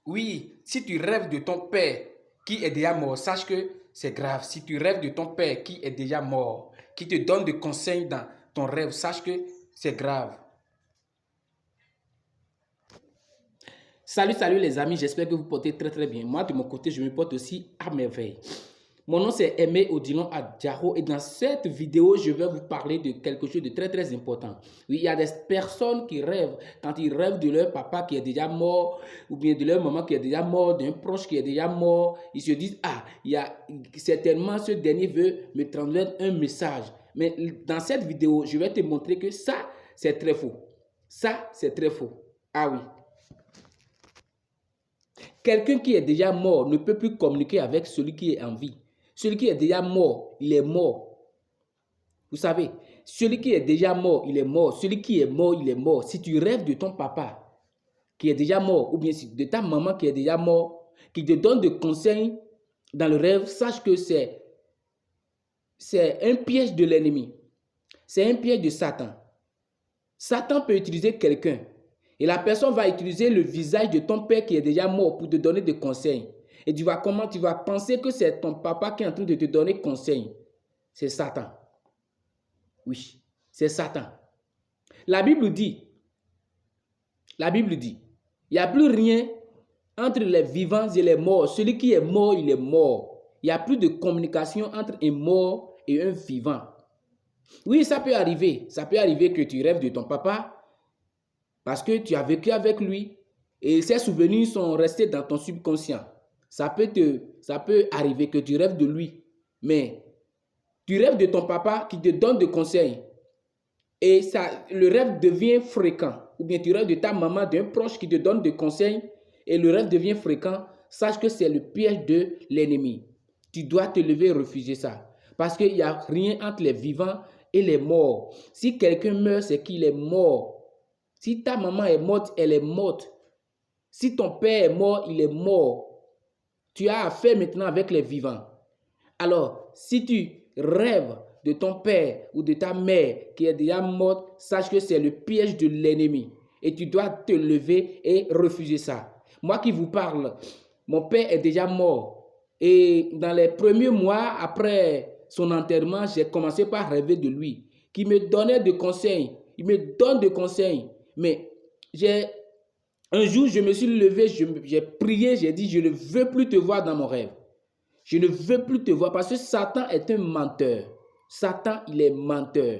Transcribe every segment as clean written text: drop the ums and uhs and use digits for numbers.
Oui, si tu rêves de ton père qui est déjà mort, sache que c'est grave. Si tu rêves de ton père qui est déjà mort, qui te donne des conseils dans ton rêve, sache que c'est grave. Salut les amis, j'espère que vous portez très bien. Moi de mon côté, je me porte aussi à merveille. Mon nom c'est Aimé Odilon Adjaro et dans cette vidéo, je vais vous parler de quelque chose de très important. Oui, il y a des personnes qui rêvent, quand ils rêvent de leur papa qui est déjà mort ou bien de leur maman qui est déjà mort, d'un proche qui est déjà mort, ils se disent, ah, certainement ce dernier veut me transmettre un message. Mais dans cette vidéo, je vais te montrer que ça, c'est très faux. Ça, c'est très faux. Ah oui. Quelqu'un qui est déjà mort ne peut plus communiquer avec celui qui est en vie. Celui qui est déjà mort, il est mort. Vous savez, celui qui est déjà mort, il est mort. Celui qui est mort, il est mort. Si tu rêves de ton papa qui est déjà mort, ou bien de ta maman qui est déjà mort, qui te donne des conseils dans le rêve, sache que c'est un piège de l'ennemi. C'est un piège de Satan. Satan peut utiliser quelqu'un et la personne va utiliser le visage de ton père qui est déjà mort pour te donner des conseils. Et tu vas penser que c'est ton papa qui est en train de te donner conseil. C'est Satan. Oui, c'est Satan. La Bible dit, il n'y a plus rien entre les vivants et les morts. Celui qui est mort, il est mort. Il n'y a plus de communication entre un mort et un vivant. Oui, ça peut arriver. Ça peut arriver que tu rêves de ton papa parce que tu as vécu avec lui et ses souvenirs sont restés dans ton subconscient. Ça peut arriver que tu rêves de lui, mais tu rêves de ton papa qui te donne des conseils et le rêve devient fréquent. Ou bien tu rêves de ta maman, d'un proche qui te donne des conseils et le rêve devient fréquent. Sache que c'est le piège de l'ennemi. Tu dois te lever et refuser ça. Parce qu'il n'y a rien entre les vivants et les morts. Si quelqu'un meurt, c'est qu'il est mort. Si ta maman est morte, elle est morte. Si ton père est mort, il est mort. Tu as affaire maintenant avec les vivants. Alors, si tu rêves de ton père ou de ta mère qui est déjà morte, sache que c'est le piège de l'ennemi. Et tu dois te lever et refuser ça. Moi qui vous parle, mon père est déjà mort. Et dans les premiers mois après son enterrement, j'ai commencé par rêver de lui, qui me donnait des conseils. Il me donne des conseils. Mais un jour, je me suis levé, j'ai prié, j'ai dit, je ne veux plus te voir dans mon rêve. Je ne veux plus te voir parce que Satan est un menteur. Satan, il est menteur.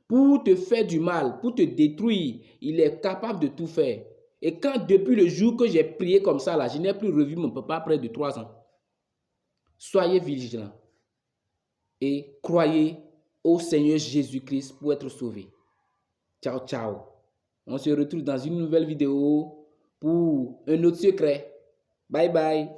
Pour te faire du mal, pour te détruire, il est capable de tout faire. Et quand depuis le jour que j'ai prié comme ça, là, je n'ai plus revu mon papa après de 3 ans. Soyez vigilants et croyez au Seigneur Jésus-Christ pour être sauvé. Ciao, ciao. On se retrouve dans une nouvelle vidéo pour un autre secret. Bye bye.